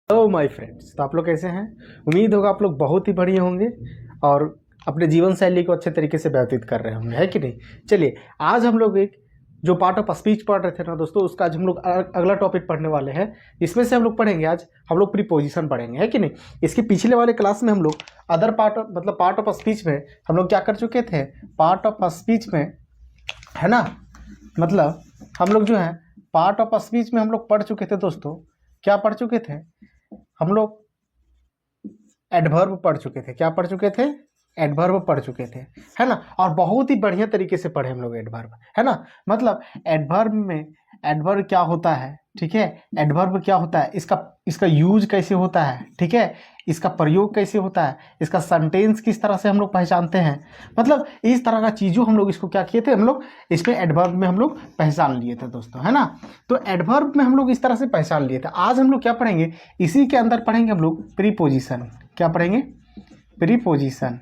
Hello my friends, तो आप लोग कैसे हैं। उम्मीद होगा आप लोग बहुत ही बढ़िया होंगे और अपने जीवन शैली को अच्छे तरीके से व्यतीत कर रहे होंगे, है कि नहीं। चलिए, आज हम लोग एक जो पार्ट ऑफ स्पीच पढ़ रहे थे ना दोस्तों, उसका आज हम लोग अगला टॉपिक पढ़ने वाले हैं। इसमें से हम लोग पढ़ेंगे, आज हम लोग प्रीपोजिशन पढ़ेंगे, है कि नहीं। इसके पिछले वाले क्लास में हम लोग अदर पार्ट मतलब पार्ट ऑफ स्पीच में हम लोग क्या कर चुके थे। पार्ट ऑफ स्पीच में, है ना, मतलब हम लोग जो है पार्ट ऑफ स्पीच में हम लोग पढ़ चुके थे दोस्तों। क्या पढ़ चुके थे हम लोग? एडवर्ब पढ़ चुके थे। क्या पढ़ चुके थे? एडवर्ब पढ़ चुके थे, है ना। और बहुत ही बढ़िया तरीके से पढ़े हम लोग एडवर्ब, है ना। मतलब एडवर्ब में एडवर्ब क्या होता है, ठीक है। एडवर्ब क्या होता है, इसका यूज कैसे होता है, ठीक है। इसका प्रयोग कैसे होता है, इसका सेंटेंस किस तरह से हम लोग पहचानते हैं। मतलब इस तरह का चीज़ों हम लोग इसको क्या किए थे, हम लोग इसमें एडवर्ब में हम लोग पहचान लिए थे दोस्तों, है ना। तो एडवर्ब में हम लोग इस तरह से पहचान लिए थे। आज हम लोग क्या पढ़ेंगे, इसी के अंदर पढ़ेंगे हम लोग प्रीपोजिशन। क्या पढ़ेंगे? प्रीपोजिशन,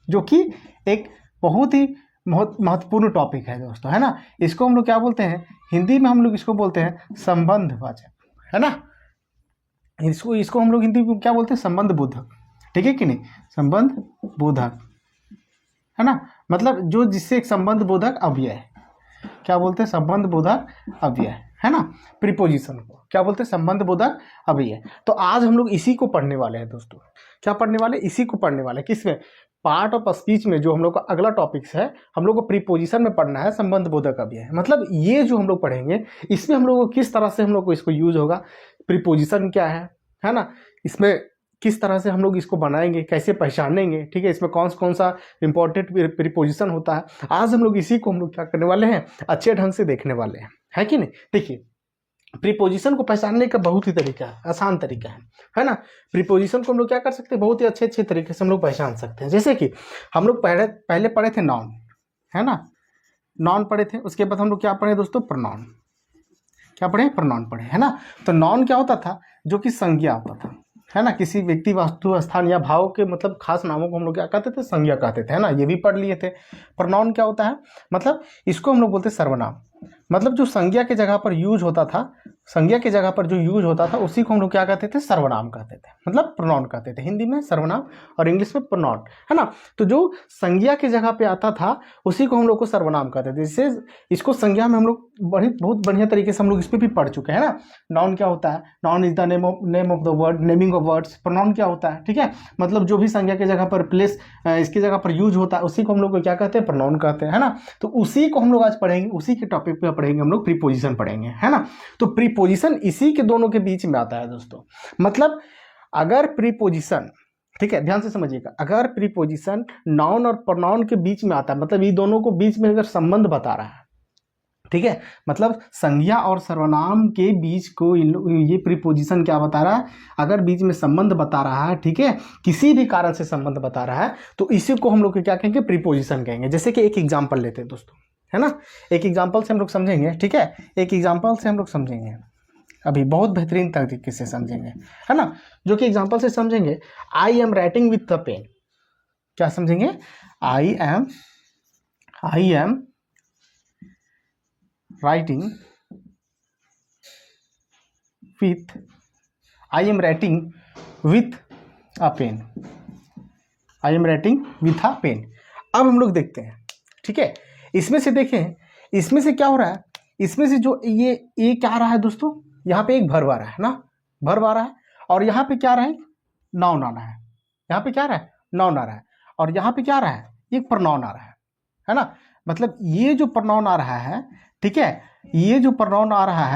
जो कि एक बहुत ही महत्वपूर्ण टॉपिक है दोस्तों, है ना। इसको हम लोग क्या बोलते हैं, हिंदी में हम लोग इसको बोलते हैं संबंधवाचक, है ना। इसको हम लोग हिंदी में क्या बोलते हैं, संबंध बोधक, ठीक है कि नहीं। संबंध बोधक, है ना। मतलब जो जिससे एक संबंध बोधक अव्यय, क्या बोलते हैं, संबंध बोधक अव्यय, है ना। प्रीपोजिशन को क्या बोलते हैं, संबंध बोधक अव्यय। तो आज हम लोग इसी को पढ़ने वाले हैं दोस्तों। क्या पढ़ने वाले? इसी को पढ़ने वाले। किसमें? पार्ट ऑफ स्पीच में। जो हम लोग का अगला टॉपिक्स है, हम लोग को प्रीपोजिशन में पढ़ना है संबंध बोधक अव्यय। मतलब ये जो हम लोग पढ़ेंगे, इसमें हम लोग को किस तरह से हम लोग को इसको यूज होगा, प्रीपोजिशन क्या है ना। इसमें किस तरह से हम लोग इसको बनाएंगे, कैसे पहचानेंगे, ठीक है। इसमें कौन सा इंपॉर्टेंट प्रीपोजिशन होता है, आज हम लोग इसी को हम लोग क्या करने वाले हैं, अच्छे ढंग से देखने वाले हैं, है कि नहीं। देखिए, प्रीपोजिशन को पहचानने का बहुत ही तरीका है, आसान तरीका है ना। प्रीपोजिशन को हम लोग क्या कर सकते हैं, बहुत ही अच्छे तरीके से हम लोग पहचान सकते हैं। जैसे कि हम लोग पहले पढ़े थे नाउन, है ना। नाउन पढ़े थे, उसके बाद हम लोग क्या पढ़े दोस्तों, प्रोनाउन। क्या पढ़े? प्रोनाउन पढ़े, है ना। तो नाउन क्या होता था, जो कि संज्ञा होता था, है ना। किसी व्यक्ति, वस्तु, स्थान या भाव के मतलब खास नामों को हम लोग क्या कहते थे, संज्ञा कहते थे, है ना। ये भी पढ़ लिए थे। प्रोनाउन क्या होता है, मतलब इसको हम लोग बोलते सर्वनाम। मतलब जो संज्ञा के जगह पर यूज होता था, संज्ञा के जगह पर जो यूज होता था, उसी को हम लोग क्या कहते थे, सर्वनाम कहते थे। मतलब प्रोनाउन कहते थे, हिंदी में सर्वनाम और इंग्लिश में प्रोनाउन, है ना। तो जो संज्ञा के जगह पे आता था, उसी को हम लोग को सर्वनाम कहते थे। जिससे इसको संज्ञा में हम लोग बहुत बढ़िया तरीके से हम लोग इस पर भी पढ़ चुके हैं ना। नाउन क्या होता है, noun is the name of the word, naming of words. Pronoun क्या होता है, ठीक है। मतलब जो भी संज्ञा के जगह पर प्लेस, इसकी जगह पर यूज होता है, उसी को हम लोग क्या कहते हैं, प्रोनाउन कहते हैं, है ना। तो उसी को हम लोग आज पढ़ेंगे, उसी के टॉपिक पे पढ़ेंगे हम लोग, प्रीपोजिशन पढ़ेंगे, है ना। तो प्रीपोजिशन इसी के दोनों के बीच में आता है दोस्तों। मतलब अगर प्रीपोजिशन, ठीक है, ध्यान से समझिएगा, अगर प्रीपोजिशन नाउन और प्रोनाउन के बीच में आता है, मतलब ये दोनों को बीच में अगर संबंध बता रहा है, ठीक है, मतलब संज्ञा और सर्वनाम के बीच को ये प्रीपोजिशन क्या बता रहा है, अगर बीच में संबंध बता रहा है, ठीक है, किसी भी कारण से संबंध बता रहा है, तो इसी को हम लोग क्या कहेंगे, प्रीपोजिशन कहेंगे। जैसे कि एक एग्जांपल लेते हैं दोस्तों, है ना। एक एग्जांपल से हम लोग समझेंगे, ठीक है। एक एग्जांपल से हम लोग समझेंगे, अभी बहुत बेहतरीन तरीके से समझेंगे, है ना। जो कि एग्जांपल से समझेंगे, I am writing with the pen. क्या समझेंगे? I am writing with, I am writing with a pen, I am writing with a pen. अब हम लोग देखते हैं, ठीक है। इसमें से देखें, इसमें से क्या हो रहा है, इसमें से जो ये क्या आ रहा है दोस्तों, यहाँ पे एक वर्ब आ रहा है ना, वर्ब आ रहा है। और यहाँ पे क्या आ रहा है, नाउन आ रहा है। यहाँ पे क्या आ रहा है, नाउन आ रहा है। और यहाँ पे क्या आ रहा है, एक प्रोनाउन आ रहा है ना। मतलब ये जो प्रोनाउन आ रहा है, ठीक है, ये जो प्रोनाउन आ रहा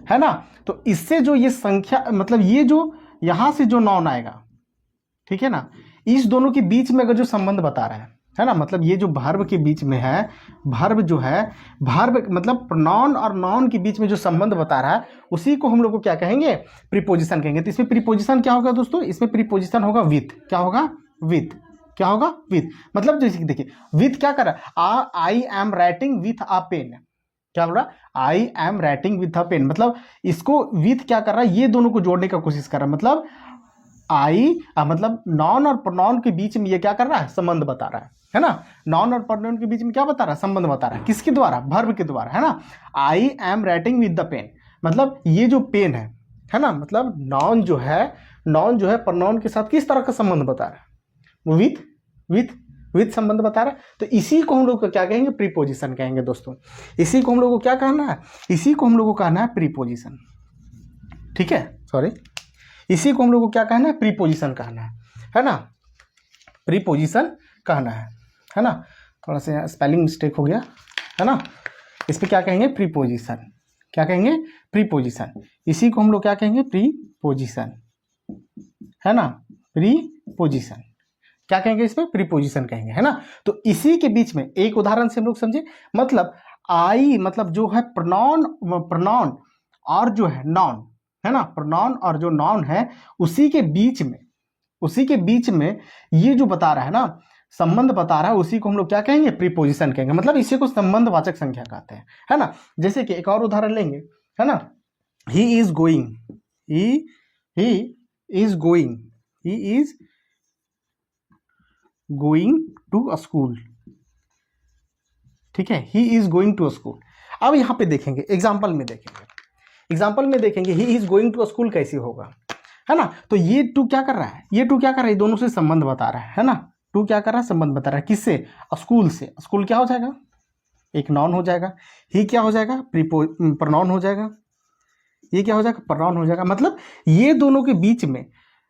है ना। तो इससे जो ये संख्या, मतलब ये जो यहाँ से जो नाउन आएगा, ठीक है ना, इस दोनों के बीच में अगर जो संबंध बता रहा है ना, मतलब ये जो वर्ब के बीच में है, वर्ब जो है, वर्ब मतलब प्रोनाउन और नाउन के बीच में जो संबंध बता रहा है, उसी को हम लोग को क्या कहेंगे, प्रीपोजिशन कहेंगे। तो इसमें प्रीपोजिशन क्या होगा दोस्तों, इसमें प्रीपोजिशन होगा विथ। क्या होगा? विथ। क्या होगा? विथ। मतलब जैसे कि देखिए, विथ क्या कर रहा है, I am writing with a pen. क्या बोल रहा, I am writing with a pen. मतलब इसको विथ क्या कर रहा है, ये दोनों को जोड़ने का कोशिश कर रहा है। मतलब आई मतलब नॉन और प्रोनाउन के बीच में ये क्या कर रहा है, संबंध बता रहा है ना। नॉन और प्रोनाउन के बीच में क्या बता रहा है, संबंध बता रहा है। किसके द्वारा? वर्ब के द्वारा, है ना। I am writing with the pen, मतलब ये जो पेन है, है ना, मतलब नाउन जो है प्रोनाउन के साथ किस तरह का संबंध बता रहा है, विथ संबंध बता रहा है। तो इसी को हम लोग क्या कहेंगे, प्रीपोजिशन कहेंगे दोस्तों। इसी को हम लोग को क्या कहना है, इसी को हम लोग को कहना है प्रीपोजिशन। ठीक है, सॉरी, इसी को हम लोग को क्या कहना है, प्रीपोजिशन कहना है ना, प्रीपोजिशन कहना है ना। थोड़ा सा स्पेलिंग मिस्टेक हो गया है ना। इस पे क्या कहेंगे, प्रीपोजिशन। क्या कहेंगे, प्रीपोजिशन। इसी को हम लोग क्या कहेंगे, प्रीपोजिशन, है ना, प्रीपोजिशन। क्या कहेंगे, इस पे प्रीपोजिशन कहेंगे, है ना। तो इसी के बीच में एक उदाहरण से हम लोग समझे, मतलब आई, मतलब जो है प्रोनाउन और जो है नाउन, है ना, प्रोनाउन और जो नाउन है उसी के बीच में ये जो बता रहा है ना, संबंध बता रहा है, उसी को हम लोग क्या कहेंगे, प्रीपोजिशन कहेंगे। मतलब इसी को संबंधवाचक संख्या कहते हैं, है ना। जैसे कि एक और उदाहरण लेंगे, है ना, he is going to school. ठीक है, he is going to school. अब यहां पे देखेंगे, एग्जाम्पल में देखेंगे he is going to school कैसे होगा, है ना। तो ये टू क्या कर रहा है, ये दोनों से संबंध बता रहा है ना। टू क्या कर रहा है, संबंध बता रहा है, किससे, स्कूल से। स्कूल क्या हो जाएगा, एक नाउन हो जाएगा। ही क्या हो जाएगा, प्रोनाउन हो जाएगा। ये क्या हो जाएगा, प्रोनाउन हो जाएगा। मतलब ये दोनों के बीच में,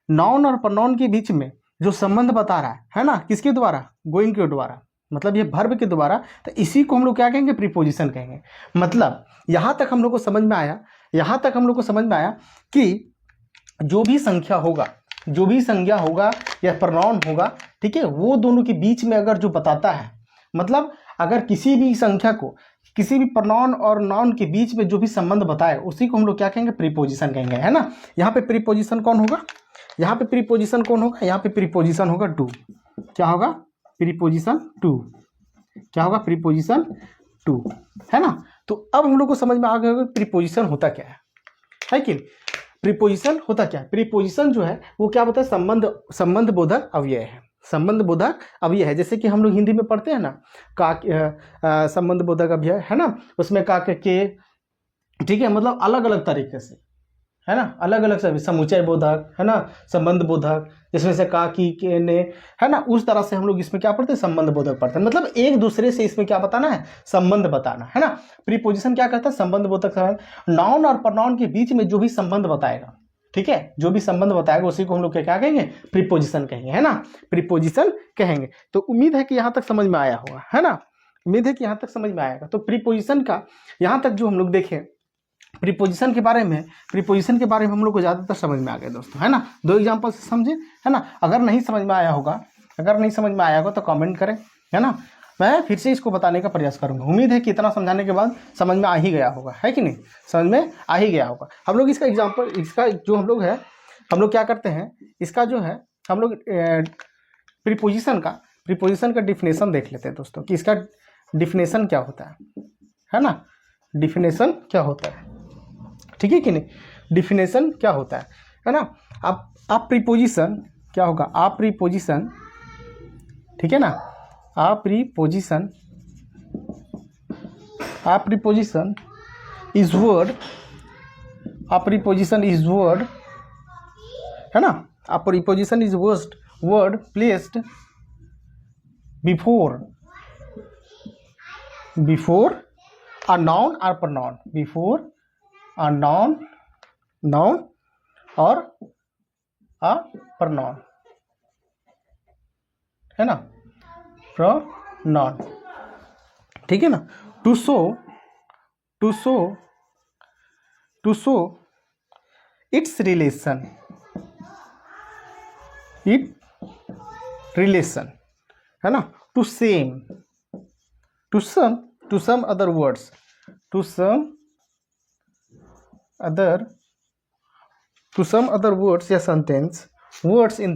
नाउन और प्रोनाउन के बीच में जो संबंध बता रहा है ना, किसके द्वारा, गोइंग के द्वारा, मतलब ये वर्ब के द्वारा। तो इसी को हम लोग क्या कहेंगे, प्रीपोजिशन कहेंगे। मतलब यहां तक हम लोग को समझ में आया कि जो भी संख्या होगा या प्रोनाउन होगा, ठीक है, वो दोनों के बीच में अगर जो बताता है, मतलब अगर किसी भी संख्या को किसी भी प्रोनाउन और नाउन के बीच में जो भी संबंध बताए, उसी को हम लोग क्या कहेंगे, प्रीपोजिशन कहेंगे, है ना। यहाँ पे प्रीपोजिशन कौन होगा, यहाँ पे प्रीपोजिशन होगा टू। क्या होगा, प्रीपोजिशन टू। क्या होगा, प्रीपोजिशन टू, है ना। तो अब हम लोग को समझ में आ गया प्रीपोजिशन होता क्या है कि प्रीपोजिशन होता क्या है। प्रीपोजिशन जो है वो क्या होता है, संबंध बोधक अव्यय है। संबंध बोधक अव्यय है, जैसे कि हम लोग हिंदी में पढ़ते हैं ना, का संबंध बोधक अव्यय, है ना। उसमें का के, ठीक है, मतलब अलग अलग तरीके से, है ना, अलग अलग से, समुच्चय बोधक, है ना, संबंध बोधक, जिसमें से का, की, के, ने, है ना, उस तरह से हम लोग इसमें क्या पढ़ते हैं, संबंध बोधक पढ़ते हैं। मतलब एक दूसरे से इसमें क्या बताना है, संबंध बताना, है ना। प्रीपोजिशन क्या कहता है, संबंध बोधक। नाउन और प्रोनाउन के बीच में जो भी संबंध बताएगा, ठीक है, जो भी संबंध बताएगा उसी को हम लोग क्या कहेंगे, प्रीपोजिशन कहेंगे, है ना, प्रीपोजिशन कहेंगे। तो उम्मीद है कि यहाँ तक समझ में आया होगा, है ना, उम्मीद है कि यहाँ तक समझ में आएगा। तो प्रीपोजिशन का यहाँ तक जो हम लोग देखें, प्रीपोजिशन के बारे में हम लोग को ज़्यादातर समझ में आ गया दोस्तों, है ना। दो एग्जांपल से समझे, है ना। अगर नहीं समझ में आया होगा तो कमेंट करें, है ना। मैं फिर से इसको बताने का प्रयास करूंगा। उम्मीद है कि इतना समझाने के बाद समझ में आ ही गया होगा, है कि नहीं, समझ में आ ही गया होगा। हम लोग इसका एग्जाम्पल, इसका जो हम लोग क्या करते हैं, इसका जो है हम लोग प्रीपोजिशन का डिफिनेशन देख लेते हैं दोस्तों, कि इसका डिफिनेशन क्या होता है ना, डिफिनेशन क्या होता है, ठीक है कि नहीं, डिफिनेशन क्या होता है ना। आप प्रीपोजिशन क्या होगा, आप प्रीपोजिशन, ठीक है ना, आप प्रीपोजिशन इज वर्ड, है ना। आप preposition is word placed before a noun or pronoun, before a noun or a pronoun, है ना, pronoun, ठीक है ना। to show its relation, है ना, to some other words, to some other words या sentence, words in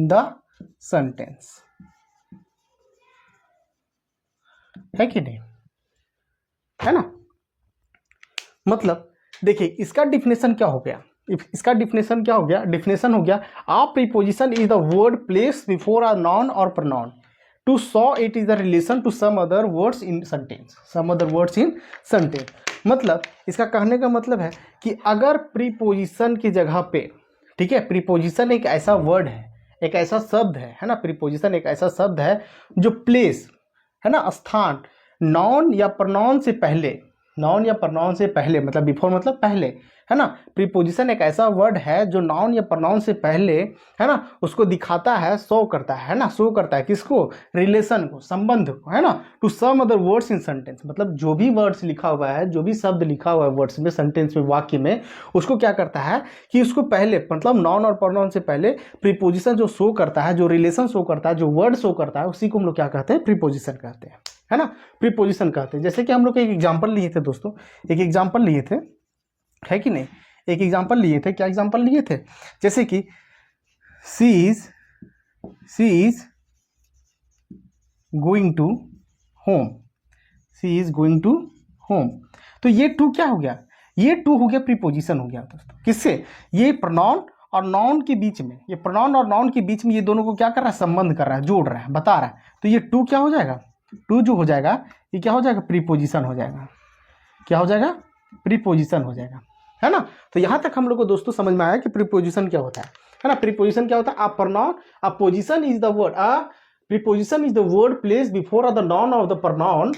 the sentence, है कि नहीं, है ना। मतलब देखिए इसका डिफिनेशन क्या हो गया, डिफिनेशन हो गया, a preposition is the word place before a noun और pronoun, to show it is the relation to some other words in sentence, some other words in sentence. मतलब इसका कहने का मतलब है कि अगर प्रीपोजिशन की जगह पे, ठीक है, प्रीपोजिशन एक ऐसा वर्ड है, एक ऐसा शब्द है ना, प्रीपोजिशन एक ऐसा शब्द है जो प्लेस, है ना, स्थान, नाउन या प्रोनाउन से पहले, नाउन या प्रोनाउन से पहले, मतलब बिफोर मतलब पहले, है ना। प्रीपोजिशन एक ऐसा वर्ड है जो नाउन या प्रोनाउन से पहले, है ना, उसको दिखाता है, शो करता है ना, शो करता है किसको, रिलेशन को, संबंध को, है ना, to some other words in sentence. मतलब जो भी वर्ड्स लिखा हुआ है, जो भी शब्द लिखा हुआ है वर्ड्स में, सेंटेंस में, वाक्य में, उसको क्या करता है कि उसको पहले, मतलब नाउन और प्रोनाउन से पहले प्रीपोजिशन जो शो करता है, जो रिलेशन शो करता है, जो वर्ड शो करता है, उसी को हम लोग क्या कहते हैं, प्रीपोजिशन कहते हैं, है ना, प्रीपोजिशन कहते हैं। जैसे कि हम लोग एक एग्जांपल लिए थे दोस्तों, एक एग्जांपल लिए थे, है कि नहीं, एक एग्जांपल लिए थे। क्या एग्जांपल लिए थे? जैसे कि she is going to home, she is going to home. तो ये टू क्या हो गया, ये टू हो गया प्रीपोजिशन हो गया दोस्तों। किससे? ये प्रोनाउन और नाउन के बीच में, ये प्रोनाउन और नाउन के बीच में ये दोनों को क्या कर रहा है, संबंध कर रहा है, जोड़ रहा है, बता रहा है। तो ये टू क्या हो जाएगा, टू जो हो जाएगा ये क्या हो जाएगा, प्रीपोजिशन हो जाएगा। क्या हो जाएगा, प्रीपोजिशन हो जाएगा, है ना। तो यहां तक हम लोग को दोस्तों समझ में आया कि प्रीपोजिशन क्या होता है ना। प्रीपोजिशन क्या होता है, a pronoun, a position is the word, a preposition is the word place before the noun of the pronoun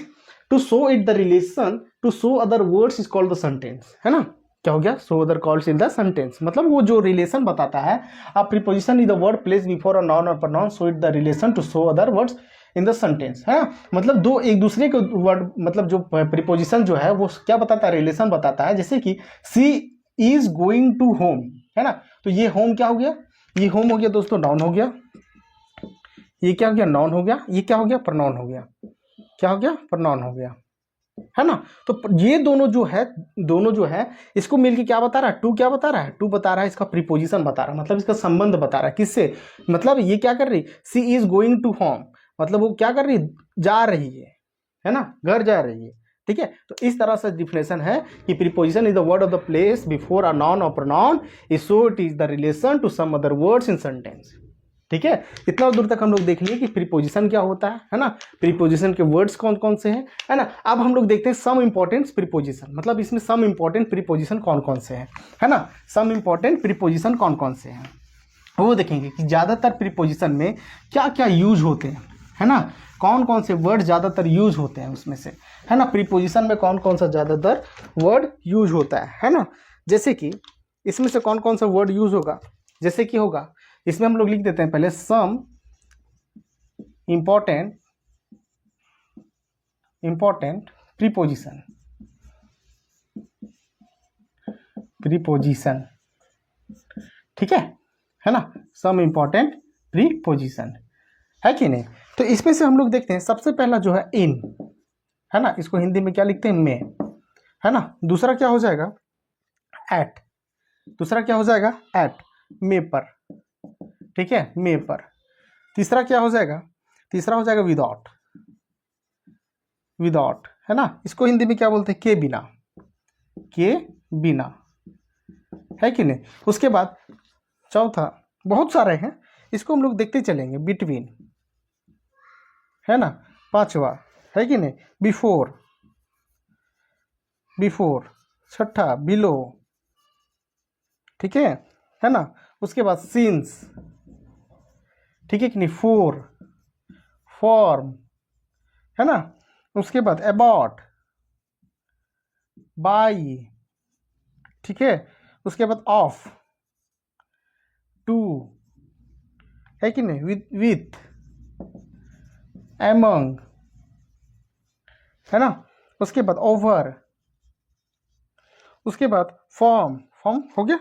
to show it the relation to show other words is called the sentence, है ना। क्या हो गया, show other colds in the sentence, मतलब वो जो relation बताता है। A preposition is the word place before a noun और pronoun show it the relation to show other words in the sentence, है। मतलब दो एक दूसरे के वर्ड, मतलब जो प्रीपोजिशन जो है वो क्या बताता है, रिलेशन बताता है। जैसे कि she is going to home, है ना। तो ये होम क्या हो गया, ये होम हो गया दोस्तों, नाउन हो गया। ये क्या हो गया, नाउन हो गया। ये क्या हो गया, प्रोनाउन हो गया। क्या हो गया, प्रोनाउन हो गया, है ना। तो ये दोनों जो है इसको मिलके क्या बता रहा है, टू क्या बता रहा है, टू बता रहा है इसका प्रीपोजिशन बता रहा है, मतलब इसका संबंध बता रहा है। किससे? मतलब ये क्या कर रही, सी इज गोइंग टू होम, मतलब वो क्या कर रही, जा रही है ना, घर जा रही है, ठीक है। तो इस तरह से डिफिनेशन है कि preposition is the word of the place before a noun और pronoun is so it is the relation to some other words in sentence, ठीक है। इतना दूर तक हम लोग देख लिए कि प्रीपोजिशन क्या होता है ना, प्रीपोजिशन के वर्ड्स कौन कौन से हैं, है ना। अब हम लोग देखते हैं सम इंपॉर्टेंट प्रीपोजिशन, मतलब इसमें सम इंपॉर्टेंट प्रीपोजिशन कौन कौन से हैं, है ना। सम इंपॉर्टेंट प्रीपोजिशन कौन कौन से हैं वो देखेंगे कि ज़्यादातर प्रीपोजिशन में क्या क्या यूज होते हैं, है ना। कौन कौन से वर्ड ज़्यादातर यूज होते हैं उसमें से, है ना। प्रीपोजिशन में कौन कौन सा ज़्यादातर वर्ड यूज होता है ना। जैसे कि इसमें से कौन कौन सा वर्ड यूज होगा, जैसे कि होगा, इसमें हम लोग लिख देते हैं पहले सम इंपॉर्टेंट प्रीपोजिशन, ठीक है ना। सम इंपॉर्टेंट प्रीपोजिशन, है कि नहीं। तो इसमें से हम लोग देखते हैं सबसे पहला जो है इन, है ना, इसको हिंदी में क्या लिखते हैं, में, है ना। दूसरा क्या हो जाएगा, एट, दूसरा क्या हो जाएगा, एट, में पर, ठीक है, में पर। तीसरा क्या हो जाएगा, तीसरा हो जाएगा विदाउट, विदाउट, है ना। इसको हिंदी में क्या बोलते हैं, के बिना, के बिना, है कि नहीं। उसके बाद चौथा, बहुत सारे हैं, इसको हम लोग देखते चलेंगे, बिटवीन, है ना। पांचवा है कि नहीं, बिफोर, बिफोर। छठा बिलो, ठीक है ना। उसके बाद सिंस, ठीक है कि नहीं, फोर, फॉर्म, है ना। उसके बाद अबाउट, बाई, ठीक है। उसके बाद ऑफ, टू, है कि नहीं, विथ, एमंग, है ना। उसके बाद ओवर, उसके बाद फॉर्म, फॉर्म हो गया,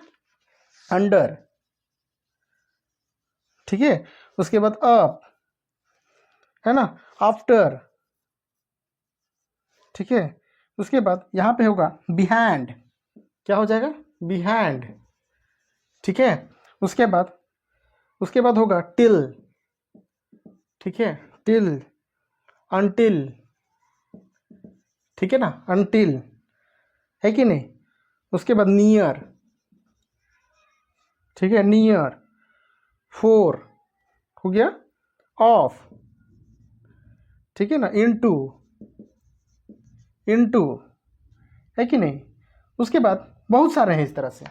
अंडर, ठीक है। उसके बाद अप, है ना, आफ्टर, ठीक है। उसके बाद यहां पे होगा बिहाइंड, क्या हो जाएगा, बिहाइंड, ठीक है। उसके बाद होगा टिल, ठीक है, टिल, अनटिल, ठीक है ना, अनटिल, है कि नहीं। उसके बाद नियर, ठीक है, नियर, फोर हो गया, ऑफ, ठीक है ना, इनटू है कि नहीं। उसके बाद बहुत सारे हैं इस तरह से,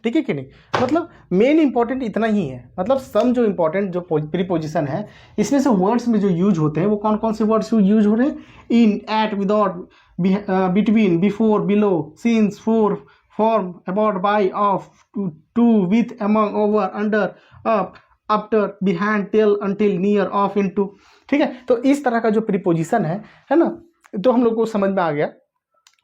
ठीक है कि नहीं। मतलब मेन इंपॉर्टेंट इतना ही है, मतलब सम जो इंपॉर्टेंट जो प्रीपोजिशन है इसमें से वर्ड्स में जो यूज होते हैं वो कौन कौन से वर्ड्स यूज हो रहे हैं, in, at, without, between, before, below, since, for, from, about, by, of, to, with, among, over, under, up, after, behind, till, until, near, of, into, ठीक है। तो इस तरह का जो प्रीपोजिशन है ना, तो हम लोग को समझ में आ गया।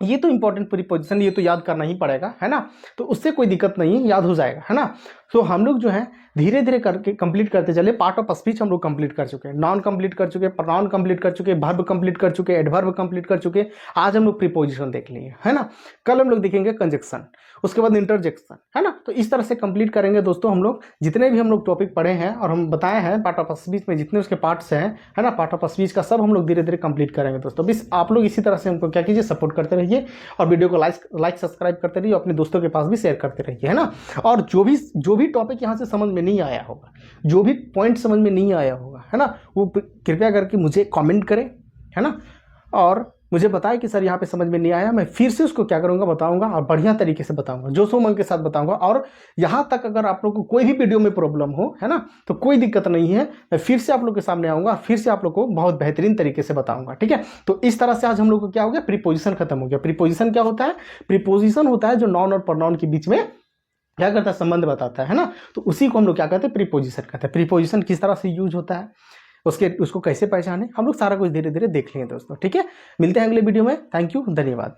ये तो इंपॉर्टेंट प्रीपोजिशन, ये तो याद करना ही पड़ेगा, है ना। तो उससे कोई दिक्कत नहीं है, याद हो जाएगा, है ना। तो हम लोग जो है धीरे धीरे करके कंप्लीट करते चले। पार्ट ऑफ स्पीच हम लोग कंप्लीट कर चुके हैं, नॉन कंप्लीट कर चुके, प्रोनाउन कंप्लीट कर चुके, वर्ब कंप्लीट कर चुके, एडवर्ब कंप्लीट कर चुके। आज हम लोग प्रीपोजिशन देख लिए, है ना। कल हम लोग देखेंगे कंजक्शन, उसके बाद इंटरजेक्शन, है ना। तो इस तरह से कंप्लीट करेंगे दोस्तों हम लोग जितने भी हम लोग टॉपिक पढ़े हैं और हम बताए हैं पार्ट ऑफ स्पीच में जितने उसके पार्ट्स हैं, है ना, पार्ट ऑफ स्पीच का सब हम लोग धीरे धीरे कंप्लीट करेंगे दोस्तों। बस आप लोग इसी तरह से हमको क्या कीजिए, सपोर्ट करते रहिए और वीडियो को लाइक सब्सक्राइब करते रहिए, अपने दोस्तों के पास भी शेयर करते रहिए, है ना। और जो भी टॉपिक यहाँ से समझ में नहीं आया होगा, जो भी पॉइंट समझ में नहीं आया होगा, है ना, वो कृपया करके मुझे कमेंट करें, है ना, और मुझे बताएं कि सर यहाँ पे समझ में नहीं आया। मैं फिर से उसको क्या करूँगा, बताऊँगा और बढ़िया तरीके से बताऊँगा, जोश उमंग के साथ बताऊँगा। और यहाँ तक अगर आप लोग को कोई भी वीडियो में प्रॉब्लम हो, है ना, तो कोई दिक्कत नहीं है, मैं फिर से आप लोग के सामने आऊँगा और फिर से आप लोग को बहुत बेहतरीन तरीके से बताऊँगा, ठीक है। तो इस तरह से आज हम लोग को क्या हो गया, प्रीपोजिशन खत्म हो गया। प्रीपोजिशन क्या होता है, प्रीपोजिशन होता है जो नाउन और प्रोनाउन के बीच में क्या करता है, संबंध बताता है ना। तो उसी को हम लोग क्या कहते हैं, प्रीपोजिशन कहते हैं। प्रीपोजिशन किस तरह से यूज होता है, उसको कैसे पहचाने, हम लोग सारा कुछ धीरे धीरे देख लेंगे दोस्तों, ठीक है। मिलते हैं अगले वीडियो में। थैंक यू, धन्यवाद।